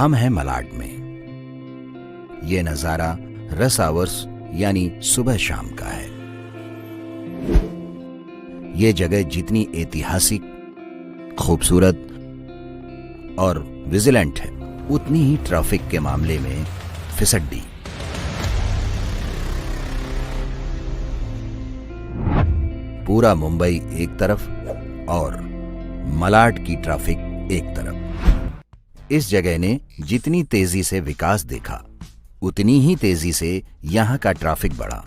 हम हैं मलाड में। ये नजारा रस आवर्स यानी सुबह शाम का है। ये जगह जितनी ऐतिहासिक, खूबसूरत और विजिलेंट है, उतनी ही ट्रैफिक के मामले में फिसड्डी। पूरा मुंबई एक तरफ और मलाड की ट्रैफिक एक तरफ। इस जगह ने जितनी तेजी से विकास देखा, उतनी ही तेजी से यहां का ट्रैफिक बढ़ा।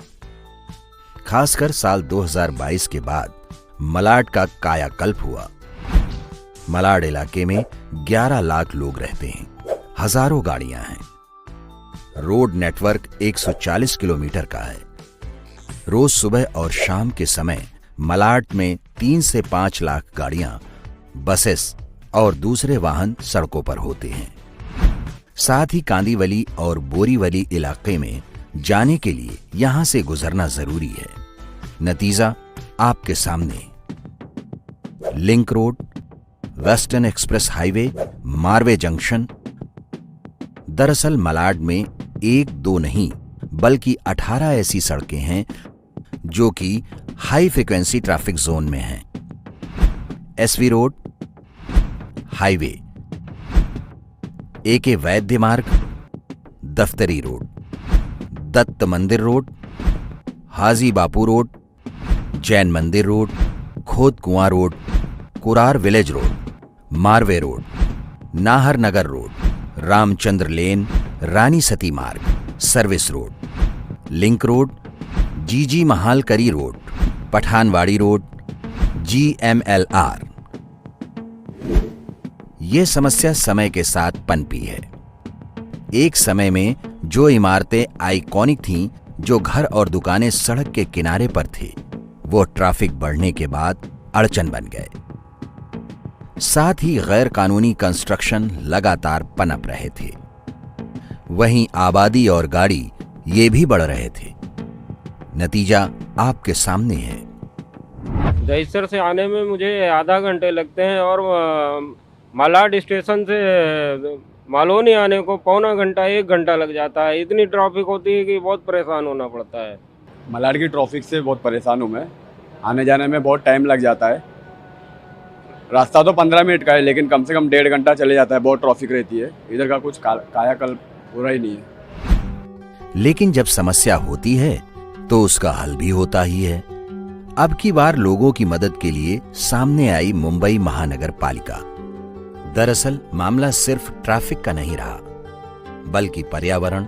खासकर साल 2022 के बाद मलाड का कायाकल्प हुआ। मलाड इलाके में 11 लाख लोग रहते हैं, हजारों गाड़ियां हैं। रोड नेटवर्क 140 किलोमीटर का है। रोज सुबह और शाम के समय मलाड में 3 से 5 लाख गाड़ियां, बसेस और दूसरे वाहन सड़कों पर होते हैं। साथ ही कांदीवली और बोरीवली इलाके में जाने के लिए यहां से गुजरना जरूरी है। नतीजा आपके सामने। Link road, western express highway, Marve junction. दरअसल मलाड में 1-2 नहीं बल्कि 18 ऐसी सड़कें हैं जो कि हाई फ्रीक्वेंसी ट्रैफिक जोन में हैं। एसवी रोड, हाईवे, एके वैद्य मार्ग, दफ्तरी road, Datta Mandir road, Haji Bapu road, Jain Mandir road, Khod Kuan road, Kurar village road, Marve road, Nahar Nagar road, Ramchandra lane, Rani Sati Marg, service road, link road, GG Mahalkari road, Pathanwadi road, GMLR। ये समस्या समय के साथ पनपी है। एक समय में जो इमारतें आइकॉनिक थीं, जो घर और दुकानें सड़क के किनारे पर थे, वो ट्रैफिक बढ़ने के बाद अड़चन बन गए। साथ ही गैर कानूनी कंस्ट्रक्शन लगातार पनप रहे थे। वहीं आबादी और गाड़ी ये भी बढ़ रहे थे। नतीजा आपके सामने है। दहीसर से आने में मुझे आधा घंटे लगते हैं और मलाड स्टेशन से मालौनी आने को पौना घंटा 1 घंटा लग जाता है। इतनी ट्रैफिक होती है कि बहुत परेशान होना पड़ता है। मलाड की ट्रैफिक से बहुत परेशान हूँ मैं। आने जाने में बहुत टाइम लग जाता है। रास्ता तो 15 मिनट का है, लेकिन कम से कम 1.5 घंटा चले जाता है। बहुत ट्रैफिक रहती है। इधर का कुछ कायाकल्प हो रहा ही नहीं है। लेकिन जब समस्या होती है तो उसका हल भी होता ही है। अब की बार लोगों की मदद के लिए सामने आई मुंबई महानगर पालिका। दरअसल मामला सिर्फ ट्रैफिक का नहीं रहा, बल्कि पर्यावरण,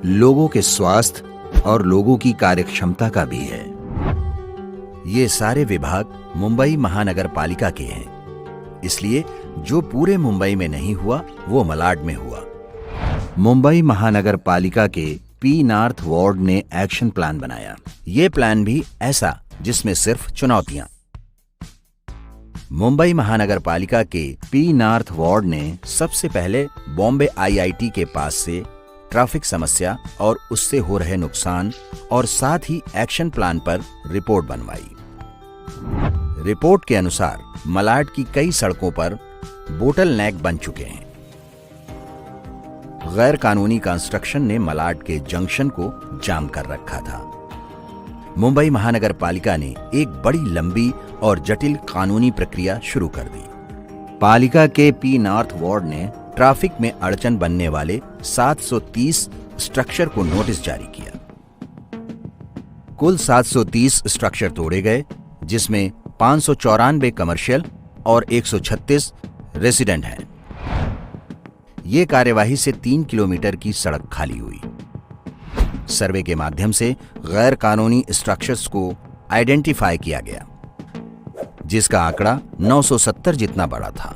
लोगों के स्वास्थ्य और लोगों की कार्यक्षमता का भी है। ये सारे विभाग मुंबई महानगर पालिका के हैं, इसलिए जो पूरे मुंबई में नहीं हुआ वो मलाड में हुआ। मुंबई महानगर पालिका के पी नॉर्थ वार्ड ने एक्शन प्लान बनाया। ये प्लान भी ऐसा जिसमें सिर्फ चुनौतियां। मुंबई महानगर पालिका के पी नॉर्थ वार्ड ने सबसे पहले बॉम्बे IIT के पास से ट्रैफिक समस्या और उससे हो रहे नुकसान और साथ ही एक्शन प्लान पर रिपोर्ट बनवाई। रिपोर्ट के अनुसार मलाड की कई सड़कों पर बोटल नेक बन चुके हैं। गैर कानूनी कंस्ट्रक्शन ने मलाड के जंक्शन को जाम कर रखा था। मुंबई महानगर पालिका ने एक बड़ी लंबी और जटिल कानूनी प्रक्रिया शुरू कर दी। पालिका के पी नॉर्थ वार्ड ने ट्रैफिक में अड़चन बनने वाले 730 स्ट्रक्चर को नोटिस जारी किया। कुल 730 स्ट्रक्चर तोड़े गए, जिसमें 594 कमर्शियल और 136 रेसिडेंट हैं। ये कार्यवाही से 3 किलोमीटर की सड़क खाली हुई। सर्वे के माध्यम से गैर कानूनी स्ट्रक्चर्स को आइडेंटिफाई किया गया, जिसका आंकड़ा 970 जितना बड़ा था।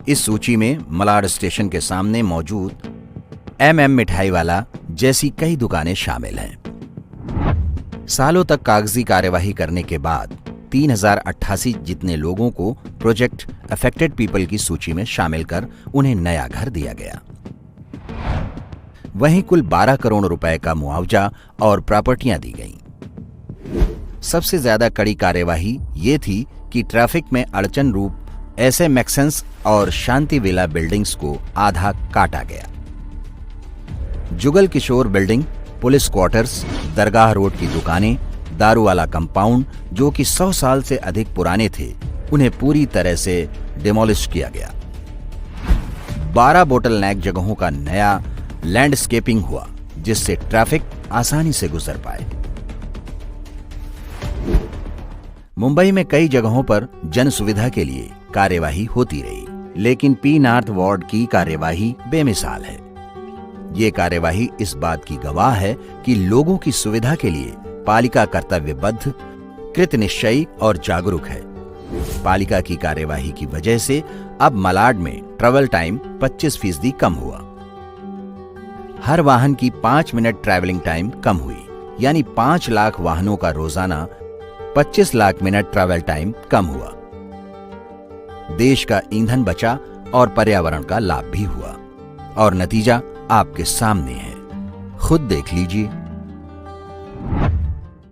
इस सूची में मलाड स्टेशन के सामने मौजूद मिठाई वाला जैसी कई दुकानें शामिल हैं। सालों तक कागजी कार्यवाही करने के बाद 3088 जितने लोगों को प्रोजेक्ट अफेक्टेड पीपल की सूची में शामिल कर उन्हें नया घर दिया गया। वहीं कुल 12 करोड़ रुपए का मुआवजा और प्रॉपर्टियां दी गईं। सबसे ज्यादा कड़ी कार्यवाही ये थी कि ट्रैफिक में अड़चन रूप ऐसे मैक्सेंस और शांति विला बिल्डिंग्स को आधा काटा गया। Jugal Kishore building, police quarters, दरगाह रोड की दुकानें, दारूवाला कंपाउंड जो कि 100 साल से अधिक पुराने थे, उन्हें पूरी तरह से डिमोलिश किया गया। 12 बोटलनेक जगहों का नया लैंडस्केपिंग हुआ जिससे ट्रैफिक आसानी से गुजर पाए। मुंबई में कई जगहों पर जन सुविधा के लिए कार्यवाही होती रही, लेकिन पी नॉर्थ वार्ड की कार्यवाही बेमिसाल है। ये कार्यवाही इस बात की गवाह है कि लोगों की सुविधा के लिए पालिका कर्तव्यबद्ध, कृतनिश्चयी और जागरूक है। पालिका की कार्यवाही की वजह से अब मलाड में ट्रैवल टाइम 25% कम हुआ। हर वाहन की 5 मिनट ट्रैवलिंग टाइम कम हुई, यानी 5 लाख वाहनों का रोजाना 25 लाख मिनट ट्रैवल टाइम कम हुआ। देश का ईंधन बचा और पर्यावरण का लाभ भी हुआ, और नतीजा आपके सामने है, खुद देख लीजिए।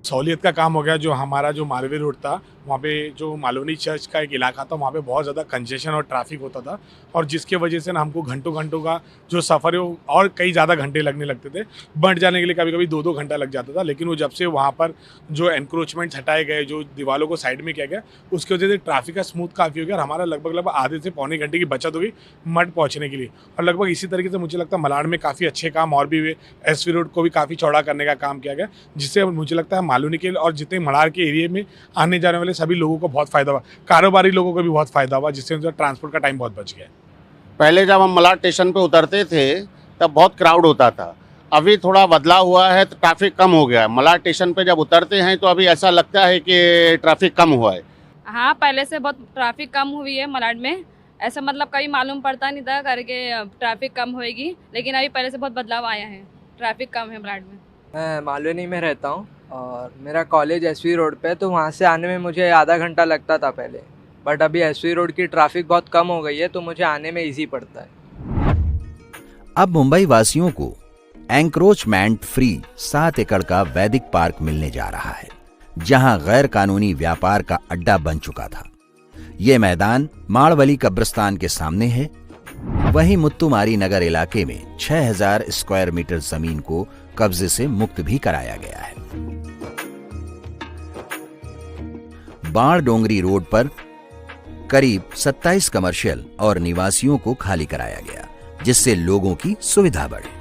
सहूलियत का काम हो गया। जो हमारा जो मालवीय रोड था, वहाँ पे जो मालवनी चर्च का एक इलाका था, वहाँ पे बहुत ज़्यादा कंजेशन और ट्रैफिक होता था, और जिसके वजह से ना हमको घंटों घंटों का जो सफ़र है वो और कई ज़्यादा घंटे लगने लगते थे। बंट जाने के लिए कभी कभी 2-2 घंटा लग जाता था। लेकिन वो जब से वहाँ पर जो एनक्रोचमेंट हटाए गए, जो दीवारों को साइड में किया गया, उसकी वजह से ट्रैफिक का स्मूथ काफ़ी हो गया और हमारा लगभग आधे से पौने घंटे की बचत हो गई मठ पहुँचने के लिए। और लगभग इसी तरीके से मुझे लगता है मलाड में काफ़ी अच्छे काम और भी हुए। SV रोड को भी काफ़ी चौड़ा करने का काम किया गया, जिससे मुझे लगता है मालवनी के और जितने मलाड के एरिया में आने जाने वाले सभी लोगों को बहुत फ़ायदा हुआ, कारोबारी लोगों को भी बहुत फ़ायदा हुआ, जिससे उनका ट्रांसपोर्ट का टाइम बहुत बच गया। पहले जब हम मलाड स्टेशन पे उतरते थे तब बहुत क्राउड होता था। अभी थोड़ा बदलाव हुआ है तो ट्रैफिक कम हो गया है। मलाड स्टेशन पे जब उतरते हैं तो अभी ऐसा लगता है कि ट्रैफिक कम हुआ है। हाँ, पहले से बहुत ट्रैफिक कम हुई है मलाड में। ऐसा मतलब कभी मालूम पड़ता नहीं था करके ट्रैफिक कम होएगी, लेकिन अभी पहले से बहुत बदलाव आया है, ट्रैफिक कम है मलाड में। मैं मालवनी में रहता हूँ और मेरा कॉलेज SV रोड पे है, तो वहाँ से आने में मुझे आधा घंटा लगता था पहले, बट अभी SV रोड की ट्रैफिक बहुत कम हो गई है तो मुझे आने में इजी पड़ता है। अब मुंबई वासियों को एंक्रोचमेंट फ्री 7 एकड़ का वैदिक पार्क मिलने जा रहा है, जहां गैर कानूनी व्यापार का अड्डा बन चुका था। यह मैदान माड़वली कब्रिस्तान के सामने है। वहीं मुत्तुमारी नगर इलाके में 6000 स्क्वायर मीटर जमीन को कब्जे से मुक्त भी कराया गया है। बाण डोंगरी रोड पर करीब 27 कमर्शियल और निवासियों को खाली कराया गया, जिससे लोगों की सुविधा बढ़े।